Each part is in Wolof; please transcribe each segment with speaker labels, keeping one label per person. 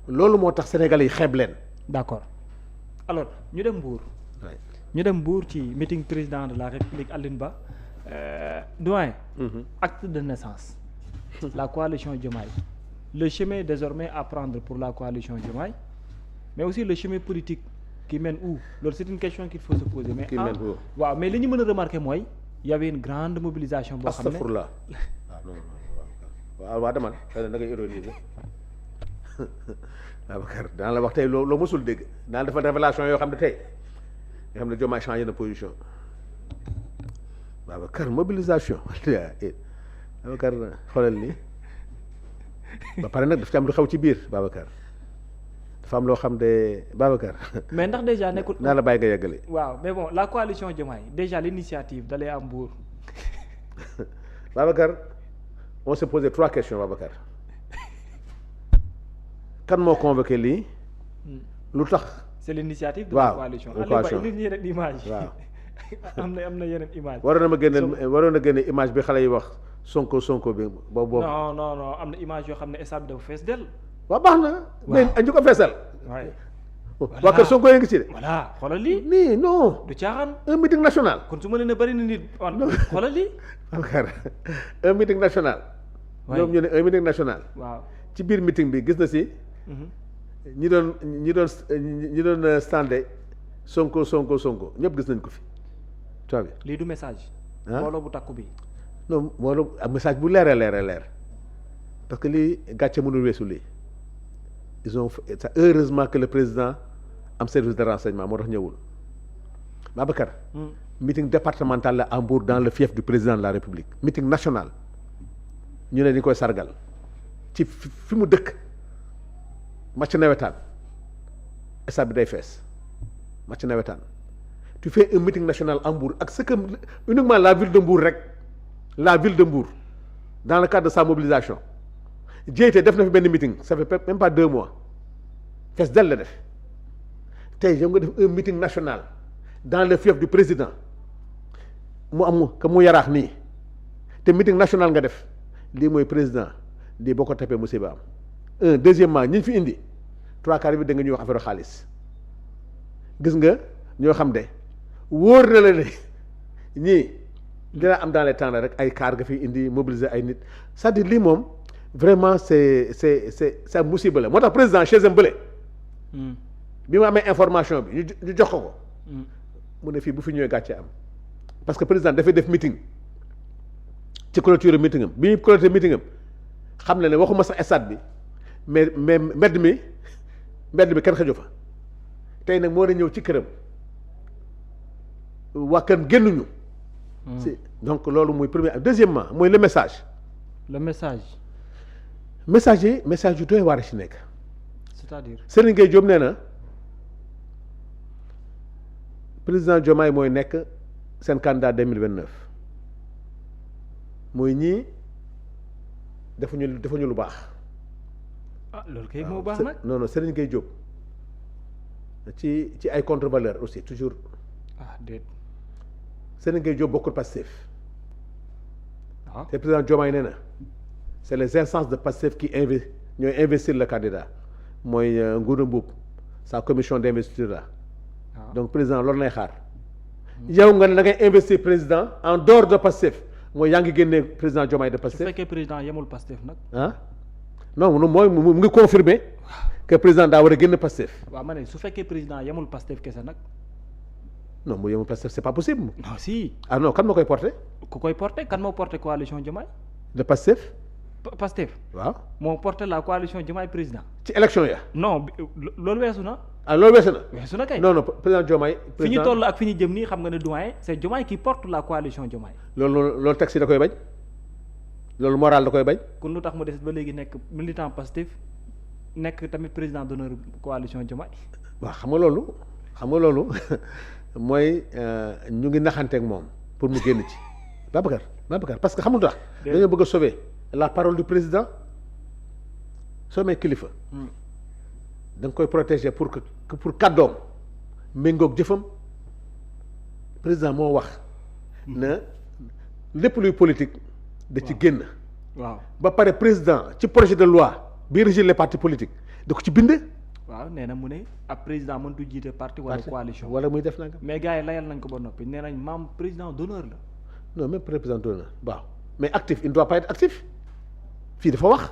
Speaker 1: loolu moo tax Sénégalais yi xeeb leen.
Speaker 2: d'accord alors ñu dem Mbour. ñu dem Mbour ci meeting président de la République Alioune Ba doyen. Acte de naissance. La coalition Diomaye. Le chemin désormais à prendre pour la coalition Diomaye mais aussi le chemin politique qui mène où loolu c'est une question qu'il faut se poser. mais
Speaker 1: qui mène où
Speaker 2: waaw mais li ñu mën a remarquer mooy y avait une grande mobilisation. boo xam ne
Speaker 1: astafurlah waaw demal xëy na da ngay ironiser Babacar daan la wax tey loo mësul dégg daan defal révélation yoo xam ne tey nga xam ne Diomaye changé na position Babacar mobilisation Babacar xoolal ni ba pare nag daf ci am lu xew ci biir Babacar dafa am loo xam ne Babacar.
Speaker 2: mais ndax déjà nekkul.
Speaker 1: naa la bàyyi nga yeggale.
Speaker 2: waaw mais bon la coalition Diomaye déjà l'initiative d'aller à Mbour.
Speaker 1: Babacar on s'est posé 3 questions Babacar kan moo convoqué lii. lu tax.
Speaker 2: c'est l'initiative de
Speaker 1: waaw
Speaker 2: la coalition.
Speaker 1: coalition
Speaker 2: Aliou Ba yeneen image.
Speaker 1: waaw
Speaker 2: am na yeneen image.
Speaker 1: waroon na génne image bi xale yi wax Sonko bi boobu.
Speaker 2: non am na image yoo xam ne stade bi dafa fees dell.
Speaker 1: waaw baax na. mais ñu ko feesal.
Speaker 2: waaye.
Speaker 1: waa kër Sonko yi ngi ci de.
Speaker 2: voilà xoolal lii.
Speaker 1: nii non.
Speaker 2: du caaxaan.
Speaker 1: un meeting national.
Speaker 2: kon su ma leen a bëri na nit. xoolal lii.
Speaker 1: Babacar un meeting national. ñoom ñu ne un meeting national.
Speaker 2: waaw
Speaker 1: ci biir meeting bi gis na si. ñi doon standé Sonko ñëpp gis nañ ko fi. tu vois.
Speaker 2: lii du message. mbooloo bu takku bi.
Speaker 1: non moo am message bu leer parce que lii gàcce mënul weesu lii ils ont fait heureusement que le président am service de renseignement moo tax ñëwul Babacar. meeting départemental la à Mbour dans le fief du président de la République meeting national ñu ne ni koy sargal ci fi mu dëkk match nawetaan stade bi day fees match nawetaan tu fais un meeting national à Mbour ak ce que uniquement la ville de Mbour rek la ville de Mbour dans le cadre de sa mobilisation Diété def na fi benn meeting ça fait même pas 2 mois fees del la def tey yow nga def un meeting national dans le fief du président mu am que mu yaraax nii te meeting national nga def lii mooy président lii boo ko tapee musiba am deuxièmement ñi fi indi 3/4 bi da nga ñuy wax affaire xaalis gis nga ñoo xam de wóor na la ne ñii dina am dans les temps rek ay car nga fi indi mobiliser ay nit c'est-à-dire lii moom vraiment c'est musiba la moo tax président chez bële bi ma amee information bi ñu jox ko mu ne fii bu fi ñëwee gàcce am parce que président dafay def meeting ci clôture meeting am bi ñuy clôture meeting am xam na ne waxuma sax stade bi mais mbedd mi kenn xëju fa tey nag moo war a ñëw ci këram waa këram génnuñu. donc loolu muy premier deuxièmement mooy le message. message yu doy waar ci nekk.
Speaker 2: c'est-à-dire.
Speaker 1: Serigne Gueye Diop nee na président Diomaye mooy nekk seen candidat 2029 mooy ñii defuñu lu baax.
Speaker 2: loolu kay moo baax nag.
Speaker 1: non Serigne Gueye Diop ci ay contre-valeur aussi toujours.
Speaker 2: déet.
Speaker 1: Serigne Gueye Diop bokkul Pastef. te président Diomaye nee na c'est les instances de Pastef qui ñooy investir le candidat mooy Ngouda Mboup sa commission d'investiture là. donc président loolu lay xaar. yow nga ne da ngay investir président en dehors de Pastef mooy yaa ngi génnee président Diomaye de Pastef.
Speaker 2: su fekkee président yemul Pastef nag.
Speaker 1: non mooy mu ngi confirmer que président daa war a génn Pastef.
Speaker 2: waaw ma ne su fekkee président yemul Pastef kese nag.
Speaker 1: non mu yemul Pastef c'est pas possible.
Speaker 2: non si.
Speaker 1: non kan moo koy porter.
Speaker 2: ku koy porter kan moo porter coalition Diomaye.
Speaker 1: de Pastef.
Speaker 2: Pastef.
Speaker 1: waaw
Speaker 2: moo porter la coalition Diomaye président.
Speaker 1: ci élection ya.
Speaker 2: non loolu weesu na.
Speaker 1: loolu weesu na.
Speaker 2: weesu na kay.
Speaker 1: non président Diomaye.
Speaker 2: fi ñu toll ak fi ñu jëm nii xam nga ne doyen c'est Diomaye qui porte la coalition Diomaye.
Speaker 1: loolu texte da koy bañ. loolu moral da koy bañ.
Speaker 2: kon lu tax mu des ba léegi nekk militant Pastef nekk tamit président d'honneur coalition Diomaye.
Speaker 1: waaw xam nga loolu mooy ñu ngi naxanteeg moom pour mu génn ci Babacar parce que xamul tax dañoo bëgg a sauver la parole du président soo mee kilifa da nga koy protéger pour kàddoom méngoog jëfam président moo wax na lépp luy politique da ci génn.
Speaker 2: waaw
Speaker 1: ba pare président ci projet de loi bi régir les partis politiques da ko ci bind.
Speaker 2: waaw nee na mu ne ab président mëntu jiite parti wala coalition.
Speaker 1: wala muy def nanga
Speaker 2: mais gars yi layal nañ ko ba noppi nee nañ membre président d'honneur la.
Speaker 1: non même président d'honneur waaw mais actif il ne doit pas être actif fii dafa wax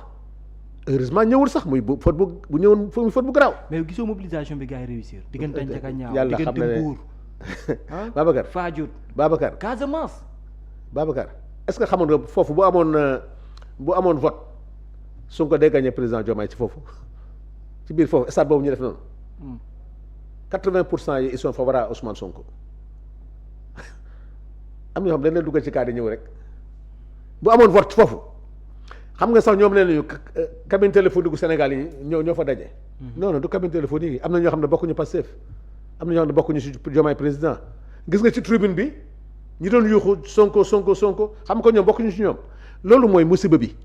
Speaker 1: heureusement ñëwul sax muy bu faute bu ñëwoon faute bu garaaw.
Speaker 2: mais gisoo mobilisation bi gars yi réussir. diggante Ndiaga Ñaaw
Speaker 1: yàlla xam na
Speaker 2: diggante
Speaker 1: ne
Speaker 2: Mbour.
Speaker 1: Babacar
Speaker 2: Fadiouth.
Speaker 1: Babacar
Speaker 2: Casamance.
Speaker 1: Babacar est-ce que xamoon nga foofu bu amoon vote Sonko day gagné président Diomaye ci foofu ci biir foofu stade boobu ñu def noonu. 80% yi ils sont favorables à Ousmane Sonko am na ñoo xam dañ leen dugal ci cadre ñëw rek bu amoon vote foofu xam nga sax ñoom nee nañu cabine téléphonique gu Sénégal yi ñoo fa daje. non non du cabine téléphonique yi am na ñoo xam ne bokkuñu Pastef am na ñoo xam ne bokkuñu ci Diomaye président gis nga ci tribune bi ñi doon yuuxu Sonko xam nga ñoom bokkuñu ci ñoom loolu mooy musiba bi.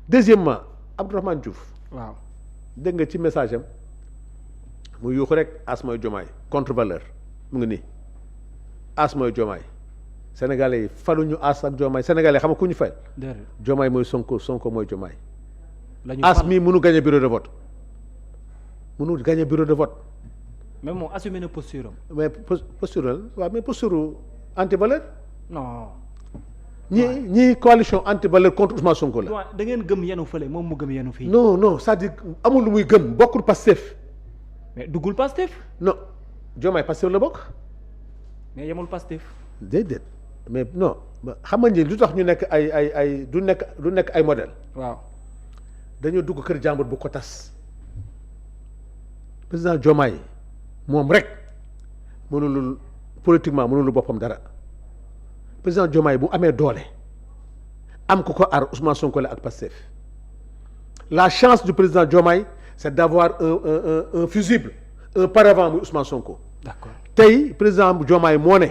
Speaker 1: deuxièmement Abdourahmane Diouf.
Speaker 2: waaw
Speaker 1: dégg nga ci message am mu yuuxu rek as mooy Diomaye contre valeur mu ngi nii as mooy Diomaye sénégalais yi faluñu as ak Diomaye sénégalais xam nga ku ñu fay. Diomaye mooy Sonko mooy Diomaye. as mii mënu gagné bureau de vote mënu gagné bureau de vote.
Speaker 2: mais moom assumé na posture am.
Speaker 1: mais posture waaw mais posture anti valeur.
Speaker 2: non.
Speaker 1: ñii coalition anti valeur contre Ousmane Sonko la.
Speaker 2: da ngeen gëm yenu fële moom mu gëm yenu fii.
Speaker 1: non c'est-à-dire amul lu muy gëm bokkul Pastef.
Speaker 2: mais duggul Pastef.
Speaker 1: non Diomaye Pastef la bokk.
Speaker 2: mais yemul Pastef.
Speaker 1: déedéet mais non xam nga ni lu tax ñu nekk ay du nekk ay modèle.
Speaker 2: waaw
Speaker 1: dañoo dugg kër jàmbur bu ko tas président Diomaye moom rek mënulul politiquement mënulul boppam dara. président Diomaye bu amee doole am ko ar Ousmane Sonko la ak Pastef la chance du président Diomaye c'est d'avoir un fusible un paravent muy Ousmane Sonko.
Speaker 2: d'accord
Speaker 1: tey président Diomaye moo ne.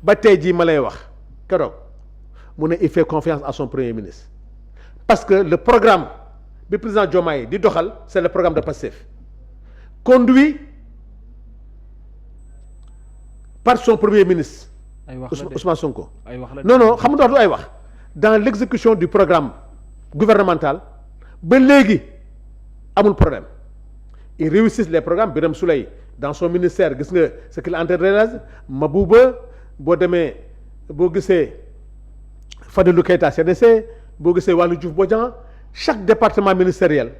Speaker 1: ba tey jii ma lay wax keroog mu ne il fait confiance à son premier ministre parce que le programme bi président Diomaye di doxal c'est le programme de Pastef conduit par son premier ministre. Ousmane Sonko. non xam nga du ay wax dans l'exécution du programme gouvernemental ba léegi amul problème ils réussissent les programmes Birame Souleye dans son ministère gis nga ce qu'il est en train de réaliser Mabouba boo gisee Fadilou Keita CDC boo gisee Waly Diouf Bodian chaque département ministériel.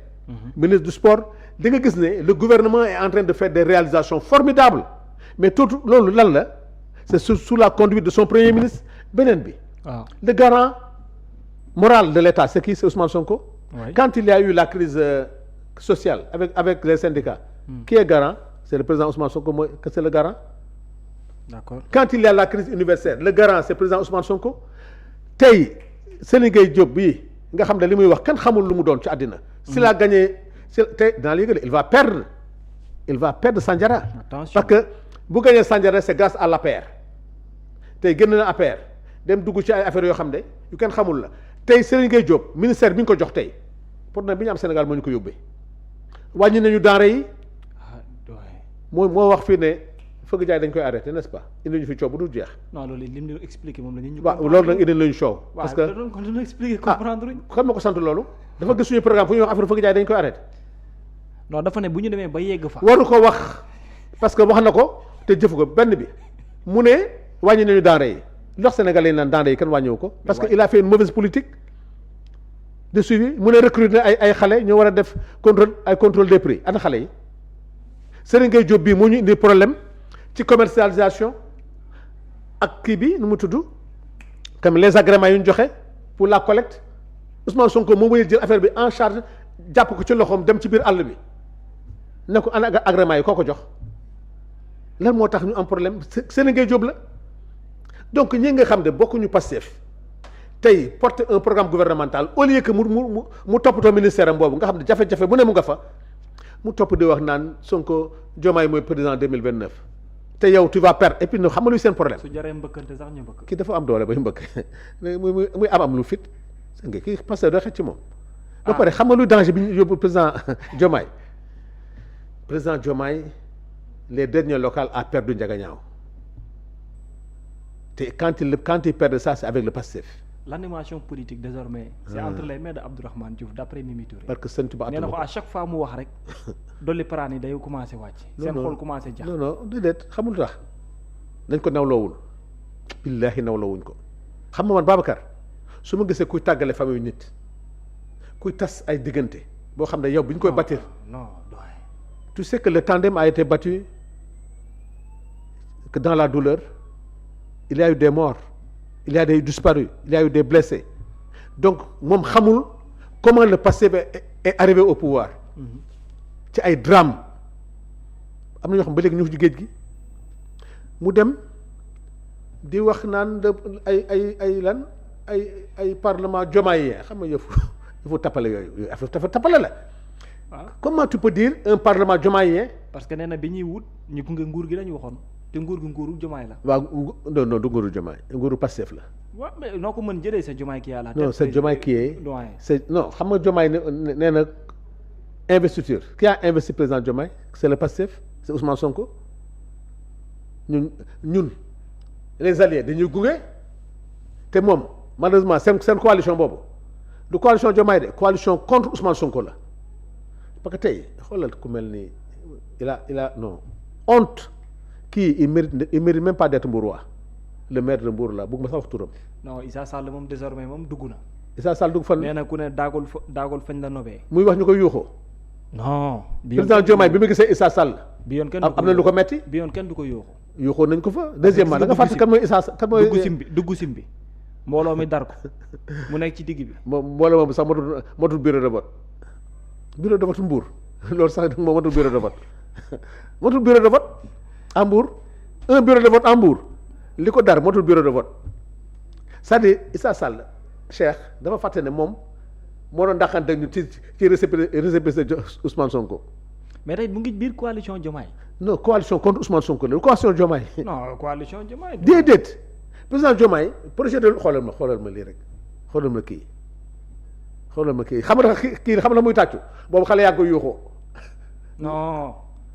Speaker 1: ministre du sport di nga gis ne le gouvernement est en train de faire des réalisations formidables mais tout loolu lan la. c'est sous la conduite de son premier ministre beneen bi. waaw le garant moral de l'État c'est qui? C'est Ousmane Sonko. Oui. Quand il y a eu la crise sociale avec les syndicats. Qui est garant? C'est le président Ousmane Sonko mooy que c'est le garant. D'accord. Quand il y a la crise universitaire le garant c'est le président Ousmane Sonko. tey Serigne Gueye Diop bii nga xam ne li muy wax kenn xamul lu mu doon ci àddina. s'il a gagné tey dans les il va perdre Sandiara. Attention. Parce que bu gagné Sandiara c'est grâce à l'APR tey génn na APR dem dugg ci ay affaires yoo xam ne yu kenn xamul la tey Serigne Gueye Diop ministère bi ñu ko jox tey pour ne bi ñu am Sénégal moo ñu ko yóbbee wàññi nañu denrée yi moo wax fii ne fëgg jaay dañ koy arrêté n'est-ce pas indi ñu fi coow bu dul jeex.
Speaker 2: non loolu li mu expliqué moom la ñu.
Speaker 1: waaw loolu nag indi nañu coow. parce que
Speaker 2: waaw expliqué comprendre.
Speaker 1: xam nga ko sant loolu dafa gis suñu programme fu ñuy wax affaire fëgg jaay dañ koy arrêté.
Speaker 2: non dafa ne bu ñu demee ba yegg fa.
Speaker 1: waru ko wax parce que wax na ko te jëfu ko benn bi mu ne wàññi nañu denrée yi ndox Sénégalais yi naan denrée yi kenn wàññiwu ko. parce que il a fait une mauvaise politique de suivi mu ne recruter ay xale ñoo war a def contrôle des prix ana xale yi Serigne Gueye Diop bii moo ñu indi problème ci commercialisation ak kii bi nu mu tudd comme les agréments yu ñu joxe pour la collecte Ousmane Sonko moom mooy jël affaire bi en charge jàpp ko ci loxoom dem ci biir àll bi ne ko ana agrément yi koo ko jox lan moo tax ñu am problème Serigne Gueye Diop la donc ñi nga xam ne bokkuñu Pastef tey porter un programme gouvernemental au lieu que mu toppatoo ministère am boobu nga xam ne jafe-jafe mu ne mu nga fa mu topp di wax naan Sonko Diomaye mooy président 2029 te yow tu vas perdre et puis xam nga luy seen problème.
Speaker 2: su jaree mbëkkante sax ñu mbëkk.
Speaker 1: kii dafa am doole bay mbëkk muy am lu fit nga kii parce que doo xëcc ci moom. ba pare xam nga luy danger bi ñu yóbbu président Diomaye les derniers locales a perdu Ndiaga Niao te quand il perd ça c'est avec le Pastef.
Speaker 2: l'animation politique désormais c'est entre les mains de Abdourahmane Diouf d'après Mimi Touré.
Speaker 1: parce que seen tubaab
Speaker 2: nee na ko à chaque fois mu wax rek dolli paraan yi day commencé wàcc. seen xol commencé jax.
Speaker 1: non déedéet xamul tax dañ ko nawloowul billaahi nawloowuñ ko xam nga man Babacar su ma gisee kuy tàggale famille nit kuy tas ay diggante boo xam ne yow bi ñu koy bâtir
Speaker 2: non
Speaker 1: tu sais que le tandem a été battu que dans la douleur il y a eu des morts il y a des disparus il y a eu des blessés donc moom xamul comment le Pastef est arrivé au pouvoir ci ay drame am na ñoo xam ba léegi ñu ngi ci géej gi mu dem di wax naan ay lan ay parlement jomaayien xam nga yëfu tappale yooyu dafa tappale la.
Speaker 2: waaw
Speaker 1: comment tu peux dire un parlement jomaayien.
Speaker 2: parce que nee na bi ñuy wut ñu gunge nguur gi lañu waxoon te nguur gi nguuru jomaay la.
Speaker 1: waaw non du nguuru jomaay nguuru Pastef la.
Speaker 2: waaw mais noo ko mën jëlee sa jomaay kii à la tête.
Speaker 1: non c'est jomaay qui est
Speaker 2: doyen.
Speaker 1: c'est non xam nga jomaay nee na investiture qui a investi président Diomaye c'est le Pastef c'est Ousmane Sonko ñun les alliés dañuy gunge te moom malheureusement seen coalition boobu du coalition Diomaye de coalition contre Ousmane Sonko la parce que tey xoolal ku mel ni il a non honte kii il mérite même pas d'être Mbourois le maire de Mbour la bëgg ma sax wax turam.
Speaker 2: non Issa Sall moom désormais moom dugg na.
Speaker 1: Issa Sall dugg fan.
Speaker 2: nee na ku ne daagul fañ la nobee.
Speaker 1: muy wax ñu koy yuuxoo.
Speaker 2: non.
Speaker 1: président Diomaye bi ma gisee Issa Sall.
Speaker 2: bi yoon kenn
Speaker 1: am na lu ko metti.
Speaker 2: bi yoon kenn du ko yuuxu.
Speaker 1: yuuxoo nañ ko fa deuxièmement da nga fàttali kan mooy Issa kan mooy.
Speaker 2: dugg simbi mbooloo mi dar ko mu nekk ci digg bi.
Speaker 1: mbooloo moom sax motul bureau de vote bureau de vote Mbour loolu sax moo motul bureau de vote motul bureau de vote à Mbour un bureau de vote à Mbour li ko dar motul bureau de vote c'est-à-dire Issa Sall Cheikh dafa fàtte ne moom moo doon dàqante ñu ci récépissé Ousmane Sonko.
Speaker 2: mais tey mu ngi biir coalition Diomaye.
Speaker 1: non coalition contre Ousmane Sonko la coalition Diomaye.
Speaker 2: non coalition Diomaye.
Speaker 1: déedéet président Diomaye projet de xoolal ma lii rek xoolal ma kii xam nga kii xam na muy tàccu boobu xale yaa ngi koy yuuxoo.
Speaker 2: non.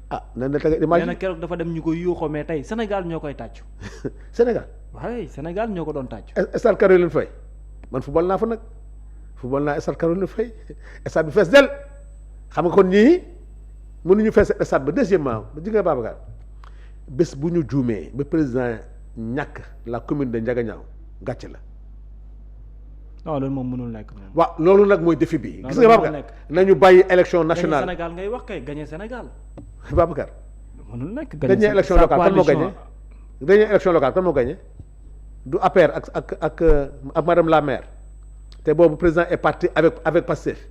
Speaker 1: ah nan la tege imagine
Speaker 2: nee na keroog dafa dem ñu koy yuuxoo mais tey Sénégal ñoo koy tàccu.
Speaker 1: Sénégal.
Speaker 2: waaye Sénégal ñoo ko doon tàccu.
Speaker 1: stade Caroline Faye man football naa fa nag football naa stade Caroline Faye stade bi fees del xam nga kon ñii mënuñu fees stade ba deuxièmement ba ji nga Babacar bés bu ñu juumee ba président ñàkk la commune de Ndiaganiao gàcce la.
Speaker 2: non loolu moom mënul nekk moom.
Speaker 1: waaw loolu nag mooy défi bi. gis nga Babacar nañu bàyyi élection nationale
Speaker 2: gagné Sénégal ngay wax kay gagné Sénégal.
Speaker 1: Babacar.
Speaker 2: mënul nekk
Speaker 1: gagné élection locale kan moo gagné. gagné élection locale kan moo gagné du APR ak madame la maire te boobu président est parti avec Pastef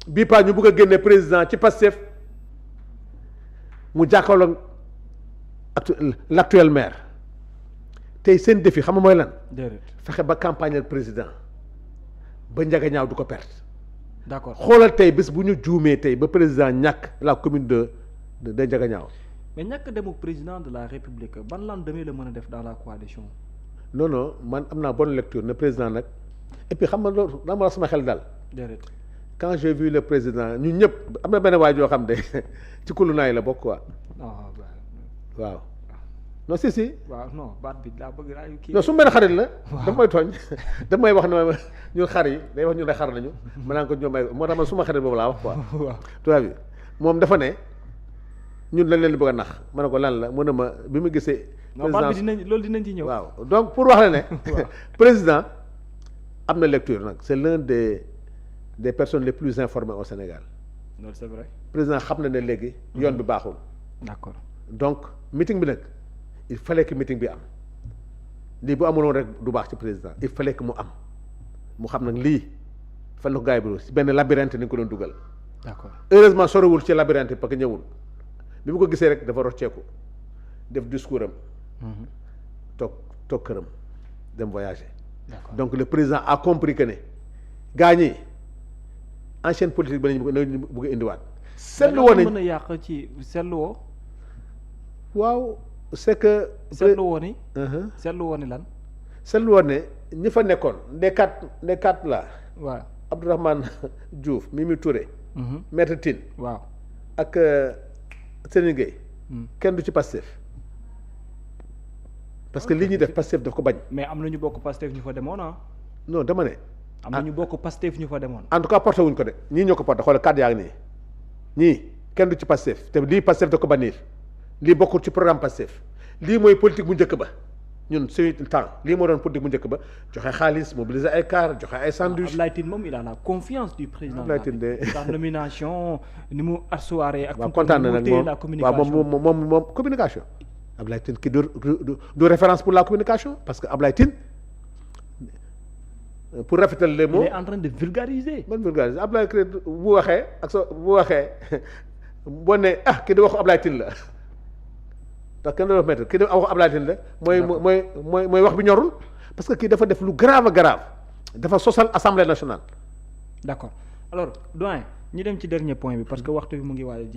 Speaker 1: bii pas ñu bëgg a génne président ci Pastef mu jàkkaarloog l'actuel maire tey seen défi xam nga mooy lan. fexe ba campagne président ba Ndiaganiao du ko perte.
Speaker 2: d'accord
Speaker 1: xoolal tey bés bu ñu juumee tey ba président ñàkk la commune de Ndiaganiao.
Speaker 2: mais ñàkk demuk président de la république ban lendemain la mën a def dans la coalition.
Speaker 1: non man am naa bonne lecture ne président nag et puis xam nga loolu daa ma sama xel daal.
Speaker 2: déedéet
Speaker 1: quand j'ai vu le président ñun ñëpp am na benn waay joo xam ne ci kulunaay la bokk quoi. waaw. non si.
Speaker 2: waaw non baat bi laa bëgg naa kii.
Speaker 1: non su ma benn xarit la. daf may tooñ daf may wax ne ñun xar yi day wax ñu ne xar nañu. ma naan ko ñoom ay moo tax man suma xarit boobu laa wax quoi.
Speaker 2: waaw
Speaker 1: tubaab bi moom dafa ne ñun lañ leen bëgg a nax ma ne ko lan la mu ne ma bi mu gisee.
Speaker 2: non baat bi loolu dinañ ci ñëw.
Speaker 1: waaw donc pour wax la ne. président am na lecture nag c'est l'un des personnes les plus informées au Sénégal.
Speaker 2: loolu c'est vrai.
Speaker 1: président xam na ne léegi yoon bi baaxul.
Speaker 2: d'accord
Speaker 1: donc meeting bi nag. il fallait que meeting bi am lii bu amuloon rek du baax ci président il fallait que mu am mu xam nag lii fan la ko gars yi bi si benn labyrinthe ni ko doon dugal.
Speaker 2: d'accord
Speaker 1: heureusement sorewul ci labyrinthe parce que ñëwul bi mu ko gisee rek dafa rocceeku def discours am. toog këram dem voyager. donc le président a compris que ne gars ñi ancienne politique ba nañu bëgg a indiwaat. seetlu woon nañ
Speaker 2: mën a yàq ci seetlu woo.
Speaker 1: waaw. c'est que.
Speaker 2: seetlu woon ni. seetlu woon ni lan.
Speaker 1: seetlu woon ne ñi fa nekkoon les quatre là.
Speaker 2: waaw
Speaker 1: Abdourahmane Diouf Mimi Touré. Maître Tine.
Speaker 2: waaw
Speaker 1: ak Serigne Gueye. kenn du ci Pastef. parce que li ñuy def Pastef daf ko bañ.
Speaker 2: mais am na ñu bokk Pastef ñu fa demoon
Speaker 1: non dama ne.
Speaker 2: am na ñu bokk Pastef ñu fa demoon.
Speaker 1: en tout cas porté wuñ ko de ñii ñoo ko porté xoolal kàddu yaa ngi nii ñii kenn du ci Pastef te lii Pastef da ko bannir lii bokkul ci programme Pastef lii mooy politique bu njëkk ba ñun suñu temps lii moo doon politique bu njëkk ba joxe xaalis mobiliser ay car joxe ay sandwich.
Speaker 2: Abdoulaye Tine moom il a la confiance du président.
Speaker 1: Abdoulaye Tine de
Speaker 2: sa nomination ni mu assoiré ak.
Speaker 1: waaw kontaan na nag
Speaker 2: la communication
Speaker 1: waaw moom communication. Abdoulaye Tine ki du référence pour la communication parce que Abdoulaye Tine pour rafetal les mots.
Speaker 2: il est en train de vulgariser.
Speaker 1: man vulgariser Abdoulaye Tine bu waxee ak so bu waxee boo ne kii di waxu Abdoulaye Tine la parce que kenn doon wax maître kii di waxu Abdoulaye Tine la mooy wax bi ñorul parce que kii dafa def lu grave dafa sosal assemblée nationale.
Speaker 2: d'accord alors doyen ñu dem ci dernier point bi parce que waxtu bi mu ngi waaj a jeex.